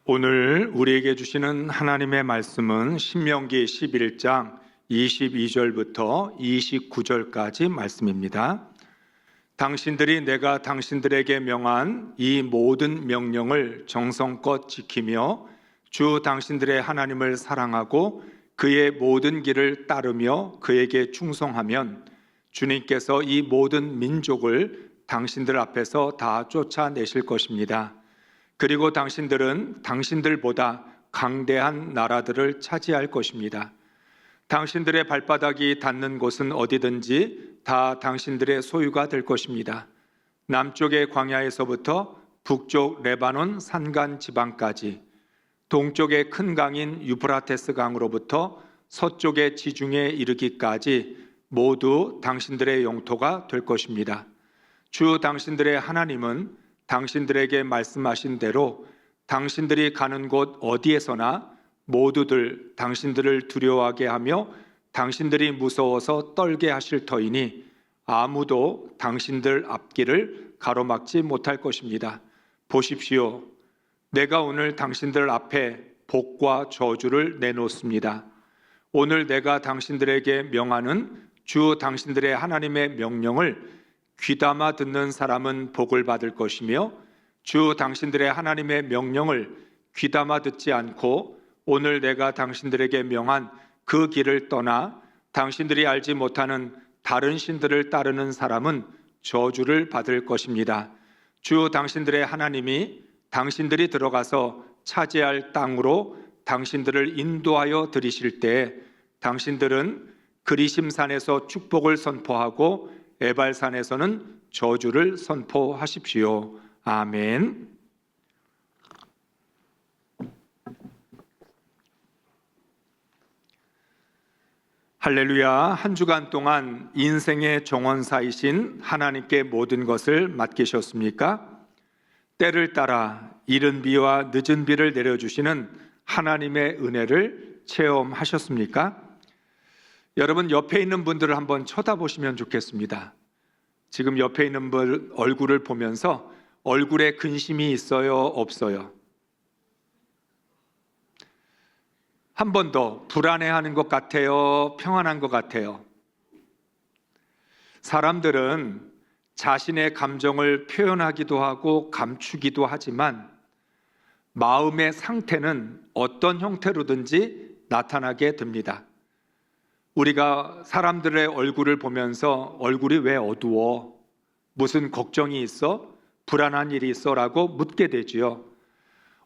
오늘 우리에게 주시는 하나님의 말씀은 신명기 11장 22절부터 29절까지 말씀입니다. 당신들이 내가 당신들에게 명한 이 모든 명령을 정성껏 지키며 주 당신들의 하나님을 사랑하고 그의 모든 길을 따르며 그에게 충성하면 주님께서 이 모든 민족을 당신들 앞에서 다 쫓아내실 것입니다. 그리고 당신들은 당신들보다 강대한 나라들을 차지할 것입니다. 당신들의 발바닥이 닿는 곳은 어디든지 다 당신들의 소유가 될 것입니다. 남쪽의 광야에서부터 북쪽 레바논 산간 지방까지, 동쪽의 큰 강인 유프라테스 강으로부터 서쪽의 지중해에 이르기까지 모두 당신들의 영토가 될 것입니다. 주 당신들의 하나님은 당신들에게 말씀하신 대로 당신들이 가는 곳 어디에서나 모두들 당신들을 두려워하게 하며 당신들이 무서워서 떨게 하실 터이니 아무도 당신들 앞길을 가로막지 못할 것입니다. 보십시오. 내가 오늘 당신들 앞에 복과 저주를 내놓습니다. 오늘 내가 당신들에게 명하는 주 당신들의 하나님의 명령을 귀담아 듣는 사람은 복을 받을 것이며 주 당신들의 하나님의 명령을 귀담아 듣지 않고 오늘 내가 당신들에게 명한 그 길을 떠나 당신들이 알지 못하는 다른 신들을 따르는 사람은 저주를 받을 것입니다. 주 당신들의 하나님이 당신들이 들어가서 차지할 땅으로 당신들을 인도하여 들이실 때에 당신들은 그리심산에서 축복을 선포하고 에발산에서는 저주를 선포하십시오. 아멘. 할렐루야. 한 주간 동안 인생의 정원사이신 하나님께 모든 것을 맡기셨습니까? 때를 따라 이른 비와 늦은 비를 내려주시는 하나님의 은혜를 체험하셨습니까? 여러분, 옆에 있는 분들을 한번 쳐다보시면 좋겠습니다. 지금 옆에 있는 분 얼굴을 보면서 얼굴에 근심이 있어요? 없어요? 한 번 더 불안해하는 것 같아요? 평안한 것 같아요? 사람들은 자신의 감정을 표현하기도 하고 감추기도 하지만 마음의 상태는 어떤 형태로든지 나타나게 됩니다. 우리가 사람들의 얼굴을 보면서 얼굴이 왜 어두워? 무슨 걱정이 있어? 불안한 일이 있어? 라고 묻게 되지요.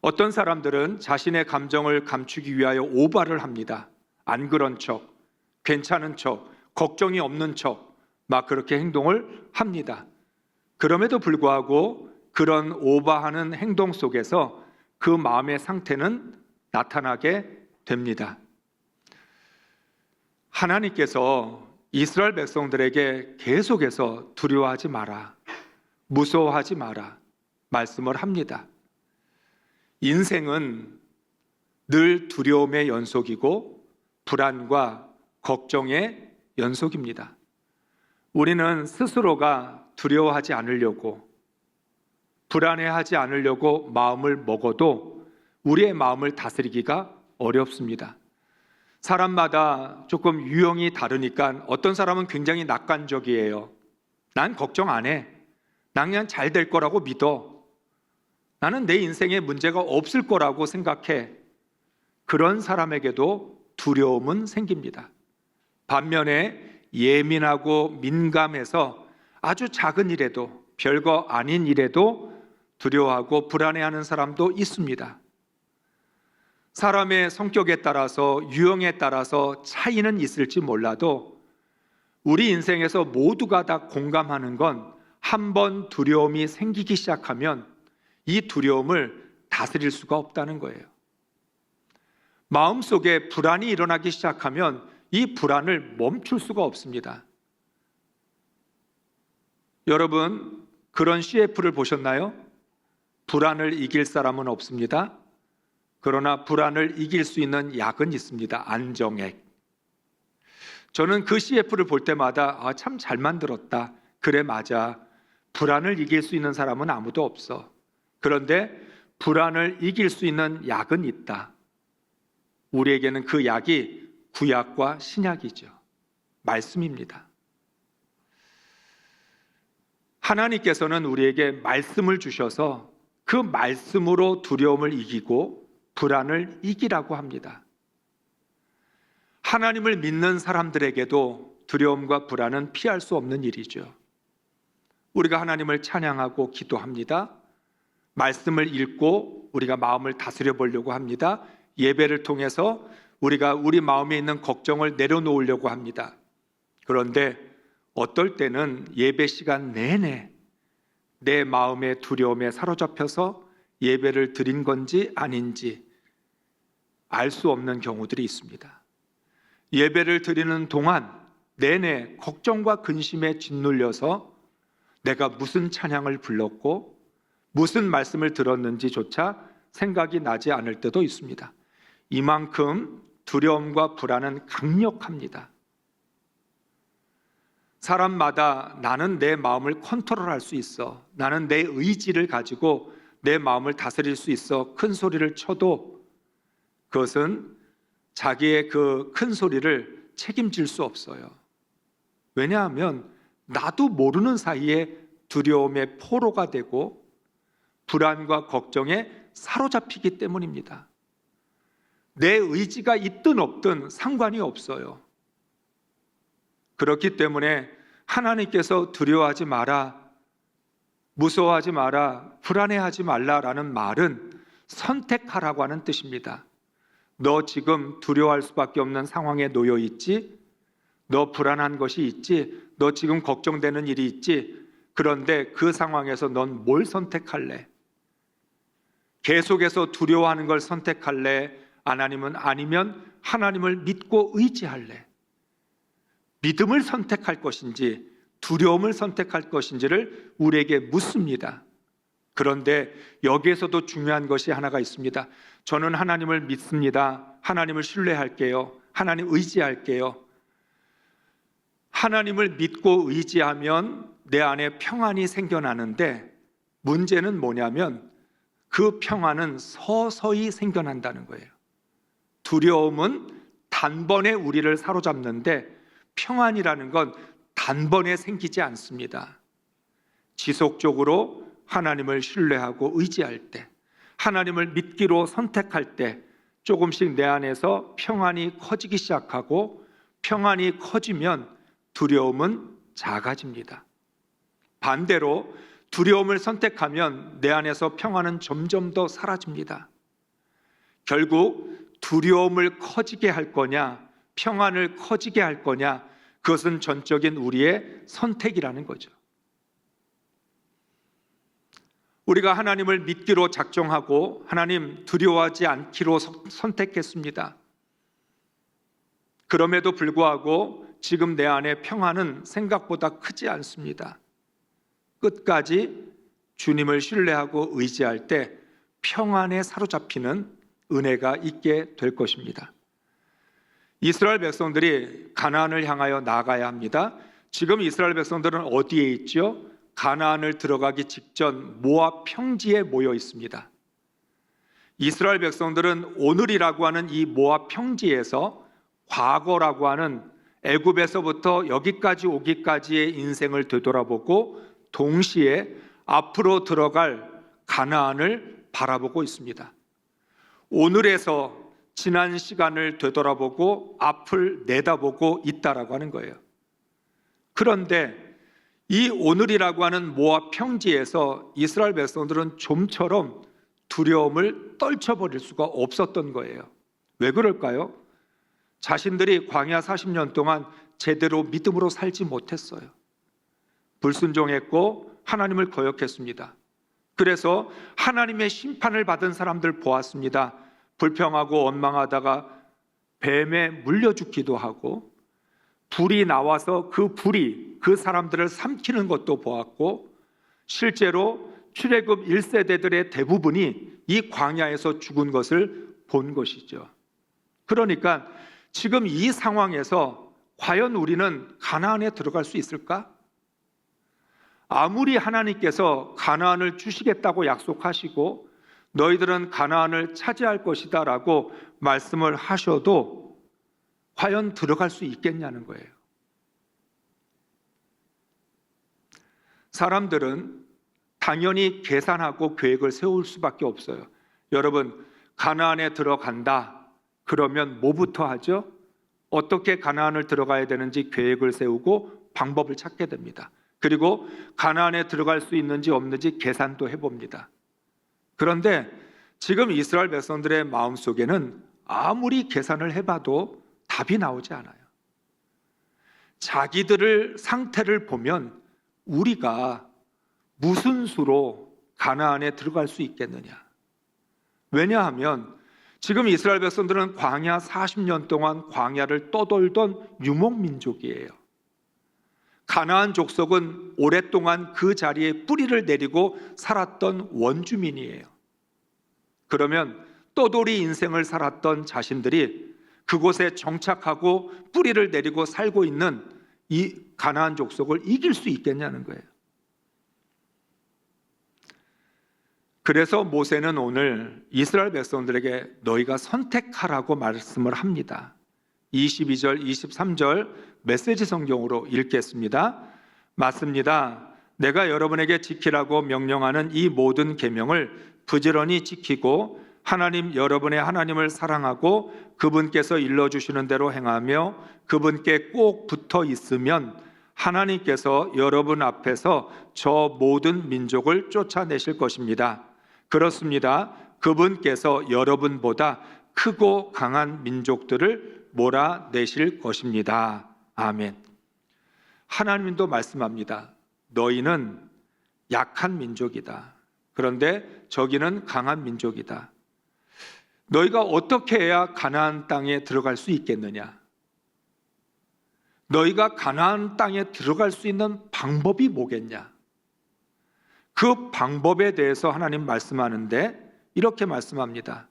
어떤 사람들은 자신의 감정을 감추기 위하여 오바를 합니다. 안 그런 척, 괜찮은 척, 걱정이 없는 척, 막 그렇게 행동을 합니다. 그럼에도 불구하고 그런 오바하는 행동 속에서 그 마음의 상태는 나타나게 됩니다. 하나님께서 이스라엘 백성들에게 계속해서 두려워하지 마라, 무서워하지 마라 말씀을 합니다. 인생은 늘 두려움의 연속이고 불안과 걱정의 연속입니다. 우리는 스스로가 두려워하지 않으려고, 불안해하지 않으려고 마음을 먹어도 우리의 마음을 다스리기가 어렵습니다. 사람마다 조금 유형이 다르니까 어떤 사람은 굉장히 낙관적이에요. 난 걱정 안 해. 난 그냥 잘 될 거라고 믿어. 나는 내 인생에 문제가 없을 거라고 생각해. 그런 사람에게도 두려움은 생깁니다. 반면에 예민하고 민감해서 아주 작은 일에도, 별거 아닌 일에도 두려워하고 불안해하는 사람도 있습니다. 사람의 성격에 따라서, 유형에 따라서 차이는 있을지 몰라도 우리 인생에서 모두가 다 공감하는 건 한 번 두려움이 생기기 시작하면 이 두려움을 다스릴 수가 없다는 거예요. 마음속에 불안이 일어나기 시작하면 이 불안을 멈출 수가 없습니다. 여러분, 그런 CF를 보셨나요? 불안을 이길 사람은 없습니다. 그러나 불안을 이길 수 있는 약은 있습니다. 안정액. 저는 그 CF를 볼 때마다 참 잘 만들었다. 그래, 맞아. 불안을 이길 수 있는 사람은 아무도 없어. 그런데 불안을 이길 수 있는 약은 있다. 우리에게는 그 약이 구약과 신약이죠. 말씀입니다. 하나님께서는 우리에게 말씀을 주셔서 그 말씀으로 두려움을 이기고 불안을 이기라고 합니다. 하나님을 믿는 사람들에게도 두려움과 불안은 피할 수 없는 일이죠. 우리가 하나님을 찬양하고 기도합니다. 말씀을 읽고 우리가 마음을 다스려 보려고 합니다. 예배를 통해서 우리가 우리 마음에 있는 걱정을 내려놓으려고 합니다. 그런데 어떨 때는 예배 시간 내내 내 마음의 두려움에 사로잡혀서 예배를 드린 건지 아닌지 알 수 없는 경우들이 있습니다. 예배를 드리는 동안 내내 걱정과 근심에 짓눌려서 내가 무슨 찬양을 불렀고 무슨 말씀을 들었는지조차 생각이 나지 않을 때도 있습니다. 이만큼 두려움과 불안은 강력합니다. 사람마다 나는 내 마음을 컨트롤할 수 있어, 나는 내 의지를 가지고 내 마음을 다스릴 수 있어 큰 소리를 쳐도 그것은 자기의 그 큰 소리를 책임질 수 없어요. 왜냐하면 나도 모르는 사이에 두려움의 포로가 되고 불안과 걱정에 사로잡히기 때문입니다. 내 의지가 있든 없든 상관이 없어요. 그렇기 때문에 하나님께서 두려워하지 마라, 무서워하지 마라, 불안해하지 말라라는 말은 선택하라고 하는 뜻입니다. 너 지금 두려워할 수밖에 없는 상황에 놓여 있지? 너 불안한 것이 있지? 너 지금 걱정되는 일이 있지? 그런데 그 상황에서 넌 뭘 선택할래? 계속해서 두려워하는 걸 선택할래? 아니면 하나님을 믿고 의지할래? 믿음을 선택할 것인지 두려움을 선택할 것인지를 우리에게 묻습니다. 그런데 여기에서도 중요한 것이 하나가 있습니다. 저는 하나님을 믿습니다. 하나님을 신뢰할게요. 하나님 의지할게요. 하나님을 믿고 의지하면 내 안에 평안이 생겨나는데 문제는 뭐냐면 그 평안은 서서히 생겨난다는 거예요. 두려움은 단번에 우리를 사로잡는데 평안이라는 건 단번에 생기지 않습니다. 지속적으로 하나님을 신뢰하고 의지할 때, 하나님을 믿기로 선택할 때 조금씩 내 안에서 평안이 커지기 시작하고 평안이 커지면 두려움은 작아집니다. 반대로 두려움을 선택하면 내 안에서 평안은 점점 더 사라집니다. 결국 두려움을 커지게 할 거냐, 평안을 커지게 할 거냐, 그것은 전적인 우리의 선택이라는 거죠. 우리가 하나님을 믿기로 작정하고 하나님 두려워하지 않기로 선택했습니다. 그럼에도 불구하고 지금 내 안에 평안은 생각보다 크지 않습니다. 끝까지 주님을 신뢰하고 의지할 때 평안에 사로잡히는 은혜가 있게 될 것입니다. 이스라엘 백성들이 가나안을 향하여 나아가야 합니다. 지금 이스라엘 백성들은 어디에 있죠? 가나안을 들어가기 직전 모압 평지에 모여 있습니다. 이스라엘 백성들은 오늘이라고 하는 이 모압 평지에서 과거라고 하는 애굽에서부터 여기까지 오기까지의 인생을 되돌아보고 동시에 앞으로 들어갈 가나안을 바라보고 있습니다. 오늘에서 지난 시간을 되돌아보고 앞을 내다보고 있다라고 하는 거예요. 그런데 이 오늘이라고 하는 모압 평지에서 이스라엘 백성들은 좀처럼 두려움을 떨쳐버릴 수가 없었던 거예요. 왜 그럴까요? 자신들이 광야 40년 동안 제대로 믿음으로 살지 못했어요. 불순종했고 하나님을 거역했습니다. 그래서 하나님의 심판을 받은 사람들 보았습니다. 불평하고 원망하다가 뱀에 물려 죽기도 하고 불이 나와서 그 불이 그 사람들을 삼키는 것도 보았고 실제로 출애굽 1세대들의 대부분이 이 광야에서 죽은 것을 본 것이죠. 그러니까 지금 이 상황에서 과연 우리는 가나안에 들어갈 수 있을까? 아무리 하나님께서 가나안을 주시겠다고 약속하시고 너희들은 가나안을 차지할 것이다 라고 말씀을 하셔도 과연 들어갈 수 있겠냐는 거예요. 사람들은 당연히 계산하고 계획을 세울 수밖에 없어요. 여러분, 가나안에 들어간다 그러면 뭐부터 하죠? 어떻게 가나안을 들어가야 되는지 계획을 세우고 방법을 찾게 됩니다. 그리고 가나안에 들어갈 수 있는지 없는지 계산도 해봅니다. 그런데 지금 이스라엘 백성들의 마음속에는 아무리 계산을 해봐도 답이 나오지 않아요. 자기들의 상태를 보면 우리가 무슨 수로 가나안에 들어갈 수 있겠느냐. 왜냐하면 지금 이스라엘 백성들은 광야 40년 동안 광야를 떠돌던 유목민족이에요. 가나안 족속은 오랫동안 그 자리에 뿌리를 내리고 살았던 원주민이에요. 그러면 떠돌이 인생을 살았던 자신들이 그곳에 정착하고 뿌리를 내리고 살고 있는 이 가나안 족속을 이길 수 있겠냐는 거예요. 그래서 모세는 오늘 이스라엘 백성들에게 너희가 선택하라고 말씀을 합니다. 22절, 23절 메시지 성경으로 읽겠습니다. 맞습니다. 내가 여러분에게 지키라고 명령하는 이 모든 계명을 부지런히 지키고 하나님 여러분의 하나님을 사랑하고 그분께서 일러주시는 대로 행하며 그분께 꼭 붙어 있으면 하나님께서 여러분 앞에서 저 모든 민족을 쫓아내실 것입니다. 그렇습니다. 그분께서 여러분보다 크고 강한 민족들을 몰아내실 것입니다. 아멘. 하나님도 말씀합니다. 너희는 약한 민족이다. 그런데 저기는 강한 민족이다. 너희가 어떻게 해야 가나안 땅에 들어갈 수 있겠느냐? 너희가 가나안 땅에 들어갈 수 있는 방법이 뭐겠냐? 그 방법에 대해서 하나님 말씀하는데 이렇게 말씀합니다.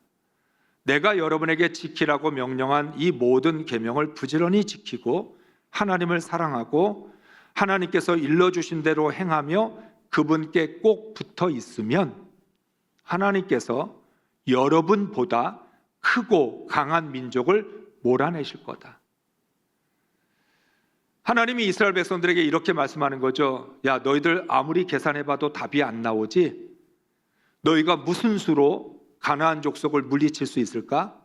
내가 여러분에게 지키라고 명령한 이 모든 계명을 부지런히 지키고 하나님을 사랑하고 하나님께서 일러주신 대로 행하며 그분께 꼭 붙어 있으면 하나님께서 여러분보다 크고 강한 민족을 몰아내실 거다. 하나님이 이스라엘 백성들에게 이렇게 말씀하는 거죠. 야, 너희들 아무리 계산해봐도 답이 안 나오지? 너희가 무슨 수로 가나안 족속을 물리칠 수 있을까?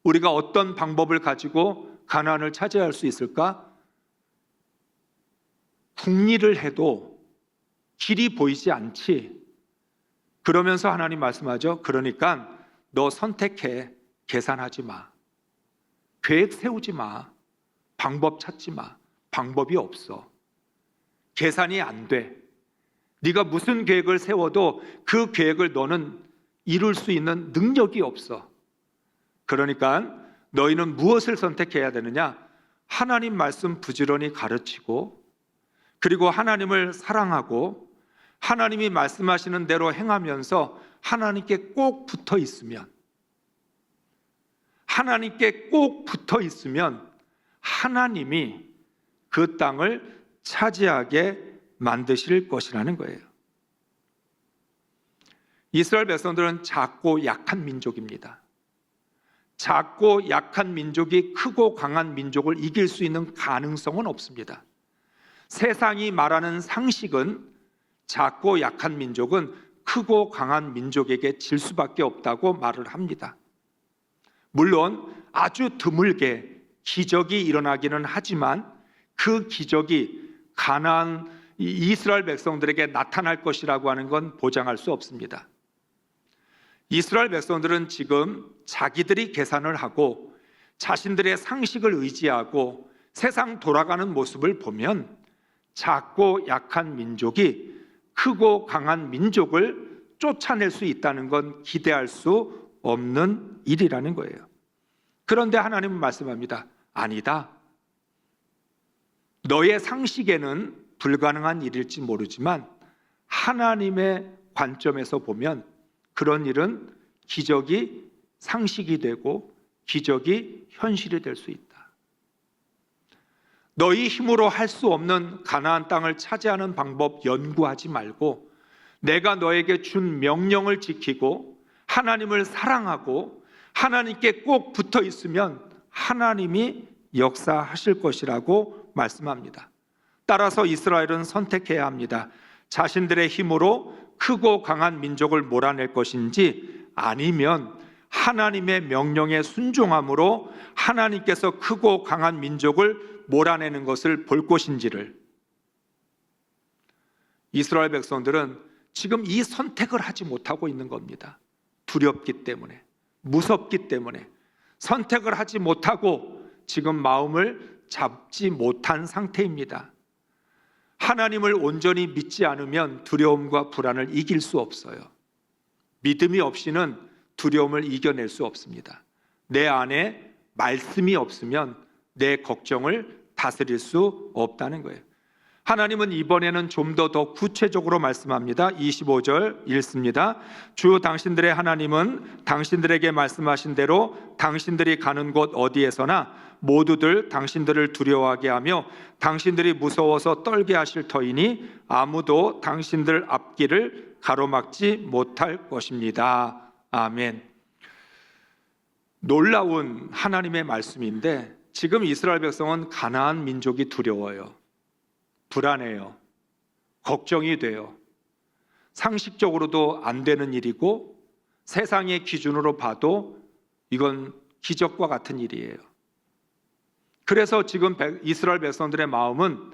우리가 어떤 방법을 가지고 가나안을 차지할 수 있을까? 궁리를 해도 길이 보이지 않지. 그러면서 하나님 말씀하죠. 그러니까 너 선택해. 계산하지 마. 계획 세우지 마. 방법 찾지 마. 방법이 없어. 계산이 안 돼. 네가 무슨 계획을 세워도 그 계획을 너는 이룰 수 있는 능력이 없어. 그러니까 너희는 무엇을 선택해야 되느냐? 하나님 말씀 부지런히 가르치고 그리고 하나님을 사랑하고 하나님이 말씀하시는 대로 행하면서 하나님께 꼭 붙어 있으면 하나님이 그 땅을 차지하게 만드실 것이라는 거예요. 이스라엘 백성들은 작고 약한 민족입니다. 작고 약한 민족이 크고 강한 민족을 이길 수 있는 가능성은 없습니다. 세상이 말하는 상식은 작고 약한 민족은 크고 강한 민족에게 질 수밖에 없다고 말을 합니다. 물론 아주 드물게 기적이 일어나기는 하지만 그 기적이 가나안 이스라엘 백성들에게 나타날 것이라고 하는 건 보장할 수 없습니다. 이스라엘 백성들은 지금 자기들이 계산을 하고 자신들의 상식을 의지하고 세상 돌아가는 모습을 보면 작고 약한 민족이 크고 강한 민족을 쫓아낼 수 있다는 건 기대할 수 없는 일이라는 거예요. 그런데 하나님은 말씀합니다. 아니다. 너의 상식에는 불가능한 일일지 모르지만 하나님의 관점에서 보면 그런 일은 기적이 상식이 되고 기적이 현실이 될 수 있다. 너희 힘으로 할 수 없는 가나안 땅을 차지하는 방법 연구하지 말고 내가 너에게 준 명령을 지키고 하나님을 사랑하고 하나님께 꼭 붙어 있으면 하나님이 역사하실 것이라고 말씀합니다. 따라서 이스라엘은 선택해야 합니다. 자신들의 힘으로 크고 강한 민족을 몰아낼 것인지, 아니면 하나님의 명령에 순종함으로 하나님께서 크고 강한 민족을 몰아내는 것을 볼 것인지를. 이스라엘 백성들은 지금 이 선택을 하지 못하고 있는 겁니다. 두렵기 때문에, 무섭기 때문에 선택을 하지 못하고 지금 마음을 잡지 못한 상태입니다. 하나님을 온전히 믿지 않으면 두려움과 불안을 이길 수 없어요. 믿음이 없이는 두려움을 이겨낼 수 없습니다. 내 안에 말씀이 없으면 내 걱정을 다스릴 수 없다는 거예요. 하나님은 이번에는 좀 더 구체적으로 말씀합니다. 25절 읽습니다. 주 당신들의 하나님은 당신들에게 말씀하신 대로 당신들이 가는 곳 어디에서나 모두들 당신들을 두려워하게 하며 당신들이 무서워서 떨게 하실 터이니 아무도 당신들 앞길을 가로막지 못할 것입니다. 아멘. 놀라운 하나님의 말씀인데, 지금 이스라엘 백성은 가나안 민족이 두려워요. 불안해요. 걱정이 돼요. 상식적으로도 안 되는 일이고 세상의 기준으로 봐도 이건 기적과 같은 일이에요. 그래서 지금 이스라엘 백성들의 마음은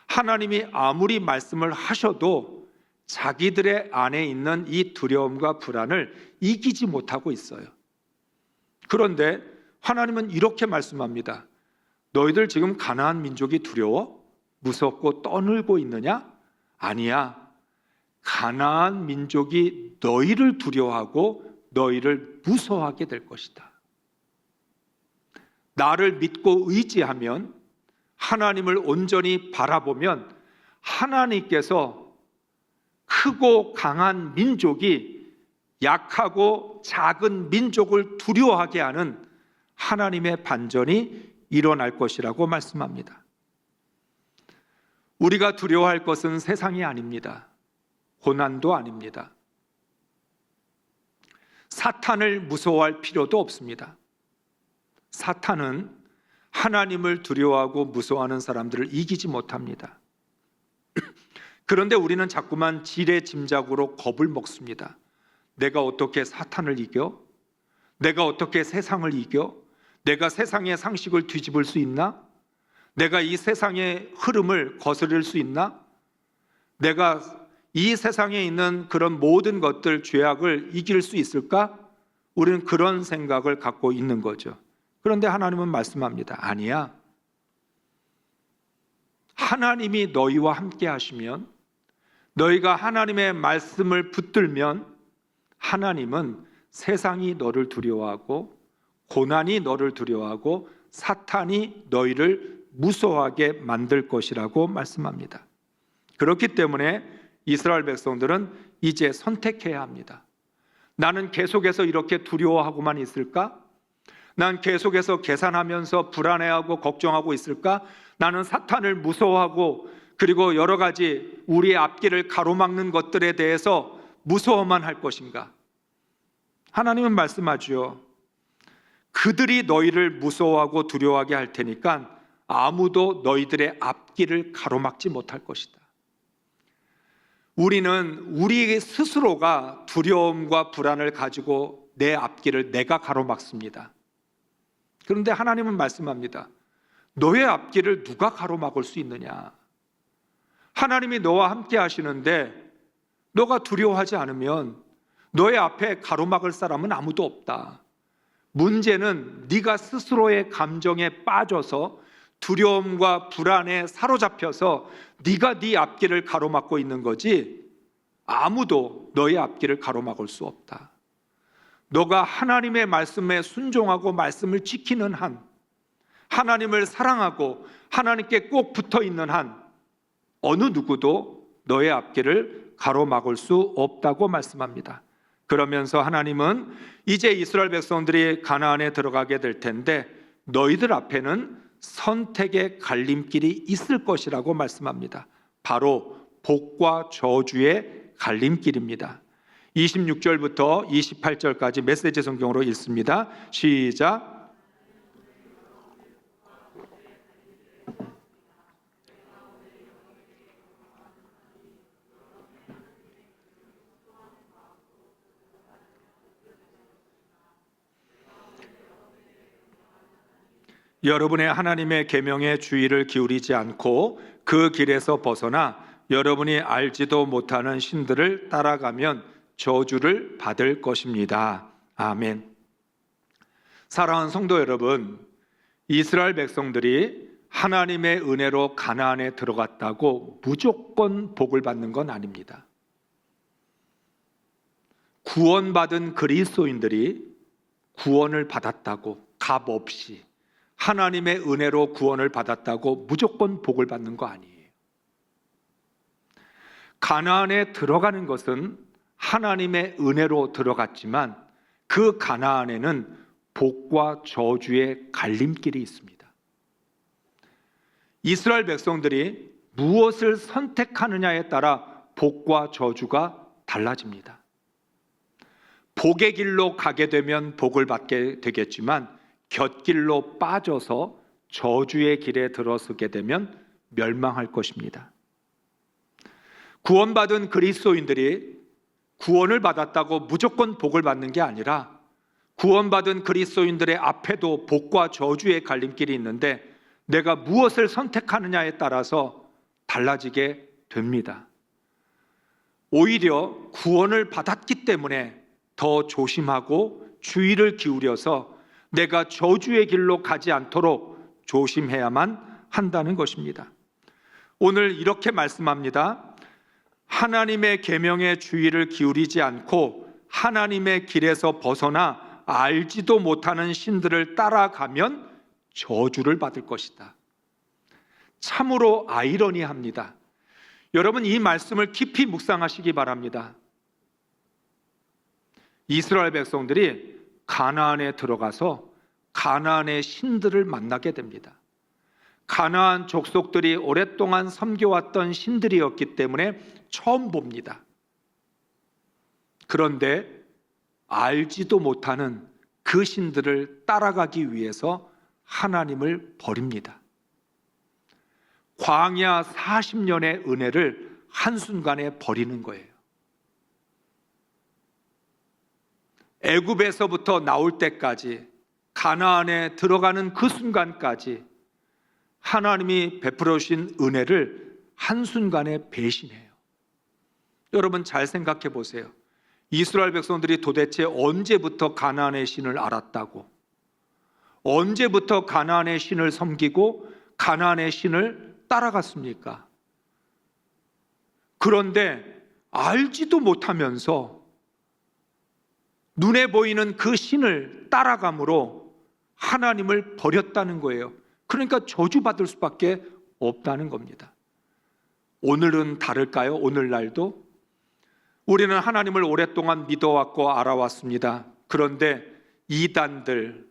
하나님이 아무리 말씀을 하셔도 자기들의 안에 있는 이 두려움과 불안을 이기지 못하고 있어요. 그런데 하나님은 이렇게 말씀합니다. 너희들 지금 가나안 민족이 두려워? 무섭고 떠늘고 있느냐? 아니야. 가나안 민족이 너희를 두려워하고 너희를 무서워하게 될 것이다. 나를 믿고 의지하면, 하나님을 온전히 바라보면 하나님께서 크고 강한 민족이 약하고 작은 민족을 두려워하게 하는 하나님의 반전이 일어날 것이라고 말씀합니다. 우리가 두려워할 것은 세상이 아닙니다. 고난도 아닙니다. 사탄을 무서워할 필요도 없습니다. 사탄은 하나님을 두려워하고 무서워하는 사람들을 이기지 못합니다. 그런데 우리는 자꾸만 지레짐작으로 겁을 먹습니다. 내가 어떻게 사탄을 이겨? 내가 어떻게 세상을 이겨? 내가 세상의 상식을 뒤집을 수 있나? 내가 이 세상의 흐름을 거스를 수 있나? 내가 이 세상에 있는 그런 모든 것들, 죄악을 이길 수 있을까? 우리는 그런 생각을 갖고 있는 거죠. 그런데 하나님은 말씀합니다. 아니야. 하나님이 너희와 함께 하시면, 너희가 하나님의 말씀을 붙들면 하나님은 세상이 너를 두려워하고 고난이 너를 두려워하고 사탄이 너희를 무서워하게 만들 것이라고 말씀합니다. 그렇기 때문에 이스라엘 백성들은 이제 선택해야 합니다. 나는 계속해서 이렇게 두려워하고만 있을까? 난 계속해서 계산하면서 불안해하고 걱정하고 있을까? 나는 사탄을 무서워하고 그리고 여러 가지 우리의 앞길을 가로막는 것들에 대해서 무서워만 할 것인가? 하나님은 말씀하죠. 그들이 너희를 무서워하고 두려워하게 할 테니까 아무도 너희들의 앞길을 가로막지 못할 것이다. 우리는 우리 스스로가 두려움과 불안을 가지고 내 앞길을 내가 가로막습니다. 그런데 하나님은 말씀합니다. 너의 앞길을 누가 가로막을 수 있느냐? 하나님이 너와 함께 하시는데 너가 두려워하지 않으면 너의 앞에 가로막을 사람은 아무도 없다. 문제는 네가 스스로의 감정에 빠져서 두려움과 불안에 사로잡혀서 네가 네 앞길을 가로막고 있는 거지 아무도 너의 앞길을 가로막을 수 없다. 너가 하나님의 말씀에 순종하고 말씀을 지키는 한, 하나님을 사랑하고 하나님께 꼭 붙어 있는 한 어느 누구도 너의 앞길을 가로막을 수 없다고 말씀합니다. 그러면서 하나님은 이제 이스라엘 백성들이 가나안에 들어가게 될 텐데 너희들 앞에는 선택의 갈림길이 있을 것이라고 말씀합니다. 바로 복과 저주의 갈림길입니다. 26절부터 28절까지 메시지 성경으로 읽습니다. 시작. 여러분의 하나님의 계명에 주의를 기울이지 않고 그 길에서 벗어나 여러분이 알지도 못하는 신들을 따라가면 저주를 받을 것입니다. 아멘. 사랑하는 성도 여러분, 이스라엘 백성들이 하나님의 은혜로 가나안에 들어갔다고 무조건 복을 받는 건 아닙니다. 구원받은 그리스도인들이 구원을 받았다고 값없이 하나님의 은혜로 구원을 받았다고 무조건 복을 받는 거 아니에요. 가나안에 들어가는 것은 하나님의 은혜로 들어갔지만 그 가나안에는 복과 저주의 갈림길이 있습니다. 이스라엘 백성들이 무엇을 선택하느냐에 따라 복과 저주가 달라집니다. 복의 길로 가게 되면 복을 받게 되겠지만 곁길로 빠져서 저주의 길에 들어서게 되면 멸망할 것입니다. 구원받은 그리스도인들이 구원을 받았다고 무조건 복을 받는 게 아니라 구원받은 그리스도인들의 앞에도 복과 저주의 갈림길이 있는데 내가 무엇을 선택하느냐에 따라서 달라지게 됩니다. 오히려 구원을 받았기 때문에 더 조심하고 주의를 기울여서 내가 저주의 길로 가지 않도록 조심해야만 한다는 것입니다. 오늘 이렇게 말씀합니다. 하나님의 계명에 주의를 기울이지 않고 하나님의 길에서 벗어나 알지도 못하는 신들을 따라가면 저주를 받을 것이다. 참으로 아이러니합니다. 여러분, 이 말씀을 깊이 묵상하시기 바랍니다. 이스라엘 백성들이 가나안에 들어가서 가나안의 신들을 만나게 됩니다. 가나안 족속들이 오랫동안 섬겨왔던 신들이었기 때문에 처음 봅니다. 그런데 알지도 못하는 그 신들을 따라가기 위해서 하나님을 버립니다. 광야 40년의 은혜를 한순간에 버리는 거예요. 애굽에서부터 나올 때까지 가나안에 들어가는 그 순간까지 하나님이 베풀어 주신 은혜를 한순간에 배신해요. 여러분 잘 생각해 보세요. 이스라엘 백성들이 도대체 언제부터 가나안의 신을 알았다고? 언제부터 가나안의 신을 섬기고 가나안의 신을 따라갔습니까? 그런데 알지도 못하면서 눈에 보이는 그 신을 따라감으로 하나님을 버렸다는 거예요. 그러니까 저주받을 수밖에 없다는 겁니다. 오늘은 다를까요? 오늘날도 우리는 하나님을 오랫동안 믿어왔고 알아왔습니다. 그런데 이단들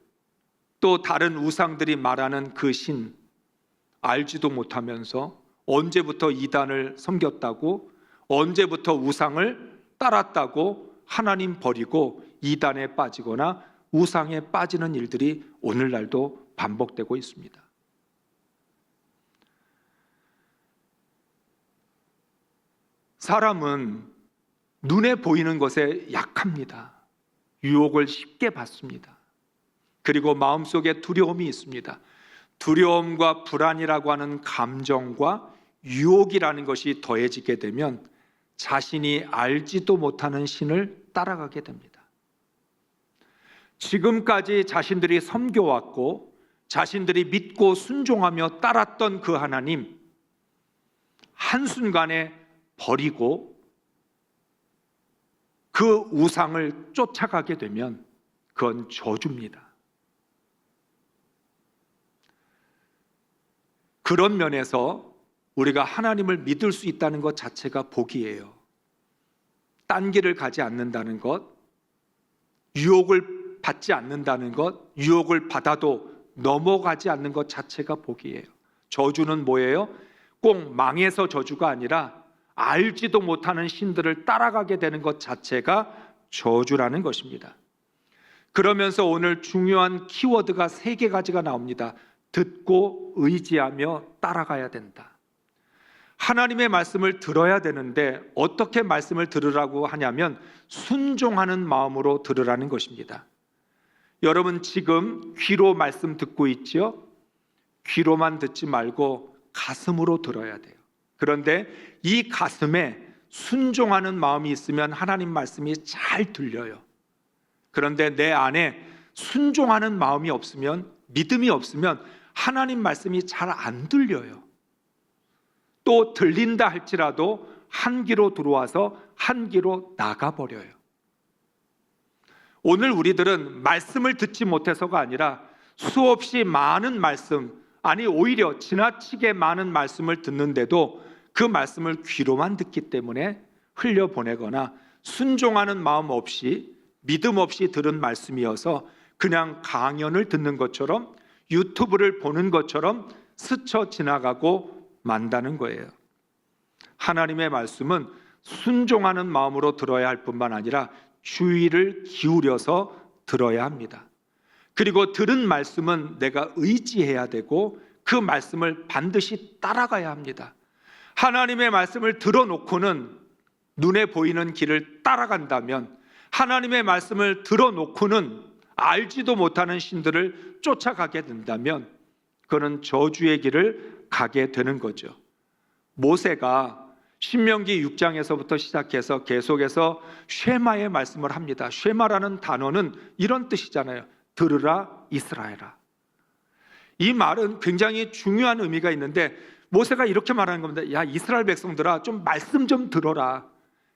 또 다른 우상들이 말하는 그 신 알지도 못하면서 언제부터 이단을 섬겼다고, 언제부터 우상을 따랐다고 하나님 버리고 이단에 빠지거나 우상에 빠지는 일들이 오늘날도 반복되고 있습니다. 사람은 눈에 보이는 것에 약합니다. 유혹을 쉽게 받습니다. 그리고 마음속에 두려움이 있습니다. 두려움과 불안이라고 하는 감정과 유혹이라는 것이 더해지게 되면 자신이 알지도 못하는 신을 따라가게 됩니다. 지금까지 자신들이 섬겨왔고 자신들이 믿고 순종하며 따랐던 그 하나님 한순간에 버리고 그 우상을 쫓아가게 되면 그건 저주입니다. 그런 면에서 우리가 하나님을 믿을 수 있다는 것 자체가 복이에요. 딴 길을 가지 않는다는 것, 유혹을 받지 않는다는 것, 유혹을 받아도 넘어가지 않는 것 자체가 복이에요. 저주는 뭐예요? 꼭 망해서 저주가 아니라 알지도 못하는 신들을 따라가게 되는 것 자체가 저주라는 것입니다. 그러면서 오늘 중요한 키워드가 3가지가 나옵니다. 듣고 의지하며 따라가야 된다. 하나님의 말씀을 들어야 되는데 어떻게 말씀을 들으라고 하냐면 순종하는 마음으로 들으라는 것입니다. 여러분 지금 귀로 말씀 듣고 있죠? 귀로만 듣지 말고 가슴으로 들어야 돼요. 그런데 이 가슴에 순종하는 마음이 있으면 하나님 말씀이 잘 들려요. 그런데 내 안에 순종하는 마음이 없으면, 믿음이 없으면 하나님 말씀이 잘 안 들려요. 또 들린다 할지라도 한 귀로 들어와서 한 귀로 나가버려요. 오늘 우리들은 말씀을 듣지 못해서가 아니라 수없이 많은 말씀, 아니 오히려 지나치게 많은 말씀을 듣는데도 그 말씀을 귀로만 듣기 때문에 흘려보내거나 순종하는 마음 없이, 믿음 없이 들은 말씀이어서 그냥 강연을 듣는 것처럼, 유튜브를 보는 것처럼 스쳐 지나가고 만다는 거예요. 하나님의 말씀은 순종하는 마음으로 들어야 할 뿐만 아니라 주의를 기울여서 들어야 합니다. 그리고 들은 말씀은 내가 의지해야 되고 그 말씀을 반드시 따라가야 합니다. 하나님의 말씀을 들어놓고는 눈에 보이는 길을 따라간다면, 하나님의 말씀을 들어놓고는 알지도 못하는 신들을 쫓아가게 된다면 그는 저주의 길을 가게 되는 거죠. 모세가 신명기 6장에서부터 시작해서 계속해서 쉐마의 말씀을 합니다. 쉐마라는 단어는 이런 뜻이잖아요. 들으라 이스라엘아. 이 말은 굉장히 중요한 의미가 있는데 모세가 이렇게 말하는 겁니다. 야, 이스라엘 백성들아, 좀 말씀 좀 들어라.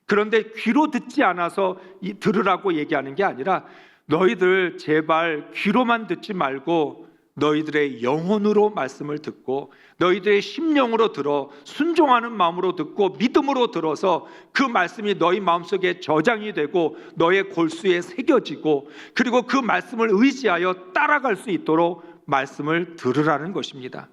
그런데 귀로 듣지 않아서 들으라고 얘기하는 게 아니라 너희들 제발 귀로만 듣지 말고 너희들의 영혼으로 말씀을 듣고 너희들의 심령으로 들어 순종하는 마음으로 듣고 믿음으로 들어서 그 말씀이 너희 마음속에 저장이 되고 너의 골수에 새겨지고 그리고 그 말씀을 의지하여 따라갈 수 있도록 말씀을 들으라는 것입니다.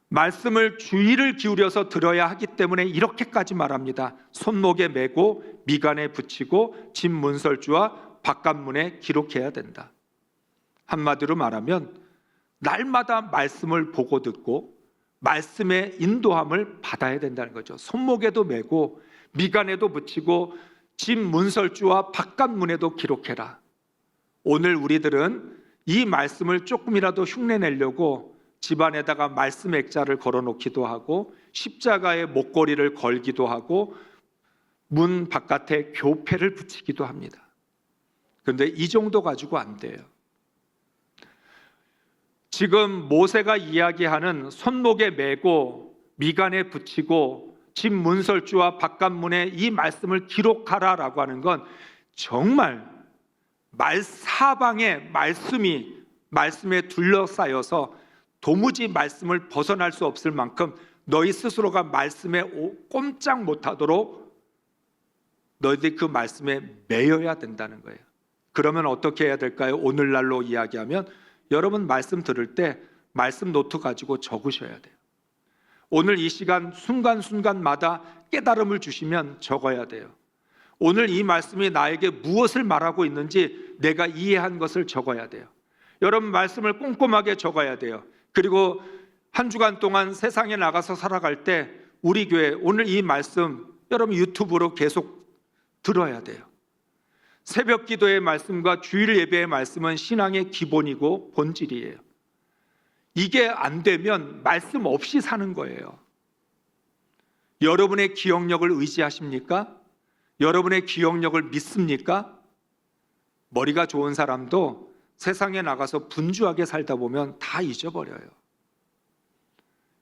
말씀을 주의를 기울여서 들어야 하기 때문에 이렇게까지 말합니다. 손목에 메고 미간에 붙이고 집 문설주와 바깥문에 기록해야 된다. 한마디로 말하면 날마다 말씀을 보고 듣고 말씀의 인도함을 받아야 된다는 거죠. 손목에도 메고 미간에도 붙이고 집 문설주와 바깥문에도 기록해라. 오늘 우리들은 이 말씀을 조금이라도 흉내내려고 집안에다가 말씀 액자를 걸어놓기도 하고 십자가의 목걸이를 걸기도 하고 문 바깥에 교패를 붙이기도 합니다. 그런데 이 정도 가지고 안 돼요. 지금 모세가 이야기하는 손목에 메고 미간에 붙이고 집 문설주와 바깥문에 이 말씀을 기록하라라고 하는 건 정말 사방에 말씀에 둘러싸여서 도무지 말씀을 벗어날 수 없을 만큼 너희 스스로가 말씀에 꼼짝 못하도록 너희들이 그 말씀에 매여야 된다는 거예요. 그러면 어떻게 해야 될까요? 오늘날로 이야기하면 여러분 말씀 들을 때 말씀 노트 가지고 적으셔야 돼요. 오늘 이 시간 순간순간마다 깨달음을 주시면 적어야 돼요. 오늘 이 말씀이 나에게 무엇을 말하고 있는지 내가 이해한 것을 적어야 돼요. 여러분 말씀을 꼼꼼하게 적어야 돼요. 그리고 한 주간 동안 세상에 나가서 살아갈 때 우리 교회 오늘 이 말씀 여러분 유튜브로 계속 들어야 돼요. 새벽 기도의 말씀과 주일 예배의 말씀은 신앙의 기본이고 본질이에요. 이게 안 되면 말씀 없이 사는 거예요. 여러분의 기억력을 의지하십니까? 여러분의 기억력을 믿습니까? 머리가 좋은 사람도 세상에 나가서 분주하게 살다 보면 다 잊어버려요.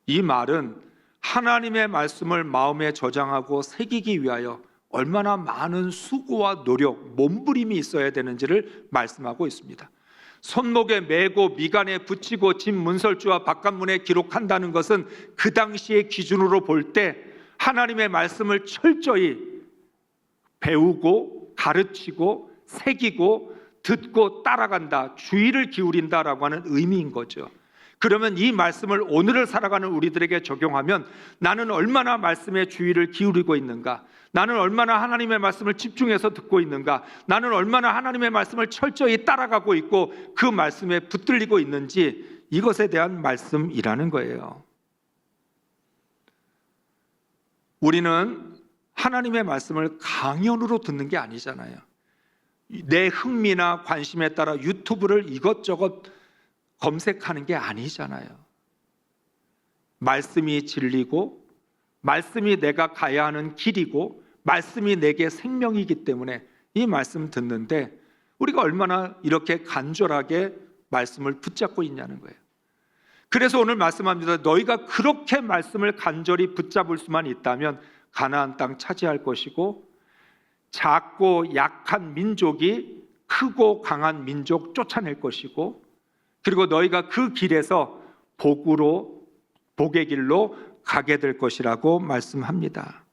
이 말은 하나님의 말씀을 마음에 저장하고 새기기 위하여 얼마나 많은 수고와 노력, 몸부림이 있어야 되는지를 말씀하고 있습니다. 손목에 메고 미간에 붙이고 집 문설주와 바깥문에 기록한다는 것은 그 당시의 기준으로 볼 때 하나님의 말씀을 철저히 배우고 가르치고 새기고 듣고 따라간다, 주의를 기울인다라고 하는 의미인 거죠. 그러면 이 말씀을 오늘을 살아가는 우리들에게 적용하면 나는 얼마나 말씀에 주의를 기울이고 있는가? 나는 얼마나 하나님의 말씀을 집중해서 듣고 있는가? 나는 얼마나 하나님의 말씀을 철저히 따라가고 있고 그 말씀에 붙들리고 있는지, 이것에 대한 말씀이라는 거예요. 우리는 하나님의 말씀을 강연으로 듣는 게 아니잖아요. 내 흥미나 관심에 따라 유튜브를 이것저것 검색하는 게 아니잖아요. 말씀이 진리고 말씀이 내가 가야 하는 길이고 말씀이 내게 생명이기 때문에 이 말씀 듣는데 우리가 얼마나 이렇게 간절하게 말씀을 붙잡고 있냐는 거예요. 그래서 오늘 말씀합니다. 너희가 그렇게 말씀을 간절히 붙잡을 수만 있다면 가나안 땅 차지할 것이고, 작고 약한 민족이 크고 강한 민족 쫓아낼 것이고, 그리고 너희가 그 길에서 복의 길로 가게 될 것이라고 말씀합니다.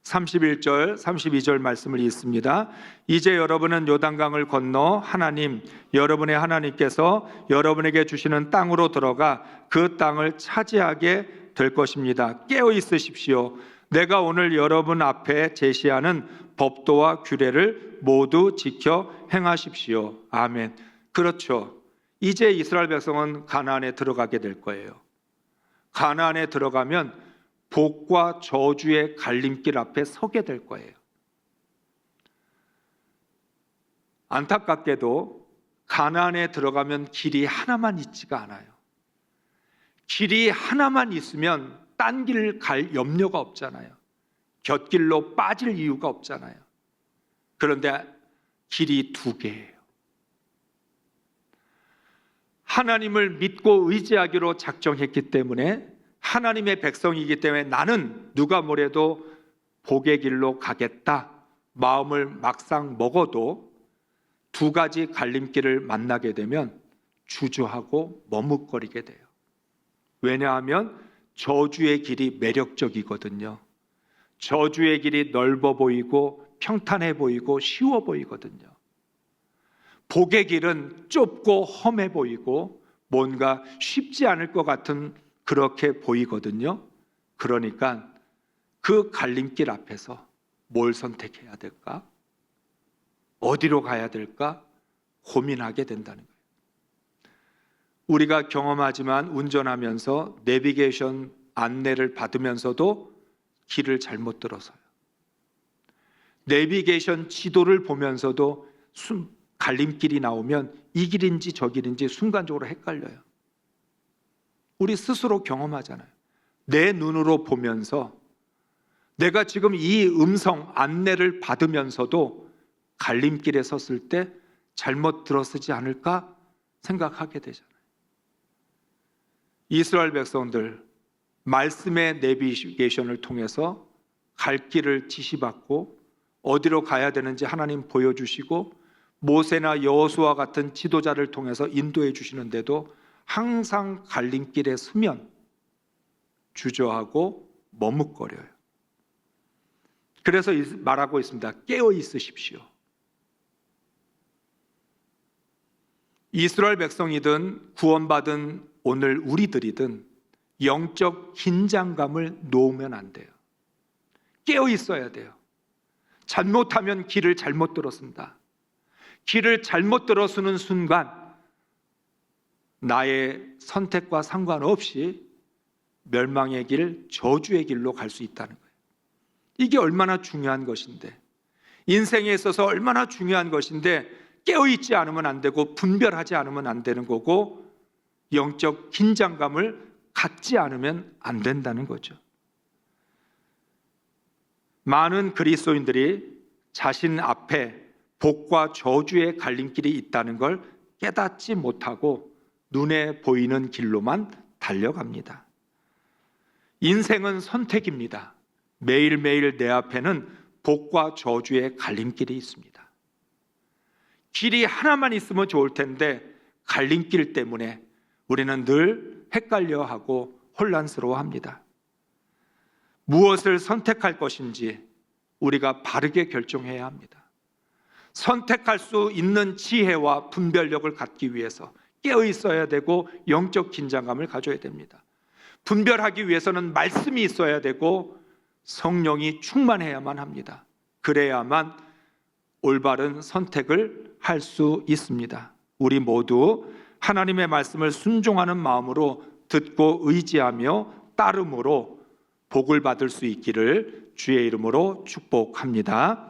31절, 32절 말씀을 읽습니다. 이제 여러분은 요단강을 건너 하나님, 여러분의 하나님께서 여러분에게 주시는 땅으로 들어가 그 땅을 차지하게 될 것입니다. 깨어 있으십시오. 내가 오늘 여러분 앞에 제시하는 법도와 규례를 모두 지켜 행하십시오. 아멘. 그렇죠. 이제 이스라엘 백성은 가나안에 들어가게 될 거예요. 가나안에 들어가면 복과 저주의 갈림길 앞에 서게 될 거예요. 안타깝게도 가나안에 들어가면 길이 하나만 있지가 않아요. 길이 하나만 있으면 딴 길 갈 염려가 없잖아요. 곁길로 빠질 이유가 없잖아요. 그런데 길이 두 개예요. 하나님을 믿고 의지하기로 작정했기 때문에, 하나님의 백성이기 때문에 나는 누가 뭐래도 복의 길로 가겠다 마음을 막상 먹어도 두 가지 갈림길을 만나게 되면 주저하고 머뭇거리게 돼요. 왜냐하면 저주의 길이 매력적이거든요. 저주의 길이 넓어 보이고 평탄해 보이고 쉬워 보이거든요. 복의 길은 좁고 험해 보이고 뭔가 쉽지 않을 것 같은 그렇게 보이거든요. 그러니까 그 갈림길 앞에서 뭘 선택해야 될까? 어디로 가야 될까? 고민하게 된다는 거예요. 우리가 경험하지만 운전하면서 내비게이션 안내를 받으면서도 길을 잘못 들어서요. 내비게이션 지도를 보면서도 갈림길이 나오면 이 길인지 저 길인지 순간적으로 헷갈려요. 우리 스스로 경험하잖아요. 내 눈으로 보면서 내가 지금 이 음성 안내를 받으면서도 갈림길에 섰을 때 잘못 들어서지 않을까 생각하게 되잖아요. 이스라엘 백성들 말씀의 내비게이션을 통해서 갈 길을 지시받고 어디로 가야 되는지 하나님 보여주시고 모세나 여호수아 같은 지도자를 통해서 인도해 주시는데도 항상 갈림길에 서면 주저하고 머뭇거려요. 그래서 말하고 있습니다. 깨어 있으십시오. 이스라엘 백성이든 구원받은 오늘 우리들이든 영적 긴장감을 놓으면 안 돼요. 깨어 있어야 돼요. 잘못하면 길을 잘못 들었습니다. 길을 잘못 들어서는 순간 나의 선택과 상관없이 멸망의 길, 저주의 길로 갈 수 있다는 거예요. 이게 얼마나 중요한 것인데, 인생에 있어서 얼마나 중요한 것인데 깨어있지 않으면 안 되고 분별하지 않으면 안 되는 거고 영적 긴장감을 갖지 않으면 안 된다는 거죠. 많은 그리스도인들이 자신 앞에 복과 저주의 갈림길이 있다는 걸 깨닫지 못하고 눈에 보이는 길로만 달려갑니다. 인생은 선택입니다. 매일매일 내 앞에는 복과 저주의 갈림길이 있습니다. 길이 하나만 있으면 좋을 텐데 갈림길 때문에 우리는 늘 헷갈려하고 혼란스러워합니다. 무엇을 선택할 것인지 우리가 바르게 결정해야 합니다. 선택할 수 있는 지혜와 분별력을 갖기 위해서 깨어 있어야 되고 영적 긴장감을 가져야 됩니다. 분별하기 위해서는 말씀이 있어야 되고 성령이 충만해야만 합니다. 그래야만 올바른 선택을 할 수 있습니다. 우리 모두 하나님의 말씀을 순종하는 마음으로 듣고 의지하며 따름으로 복을 받을 수 있기를 주의 이름으로 축복합니다.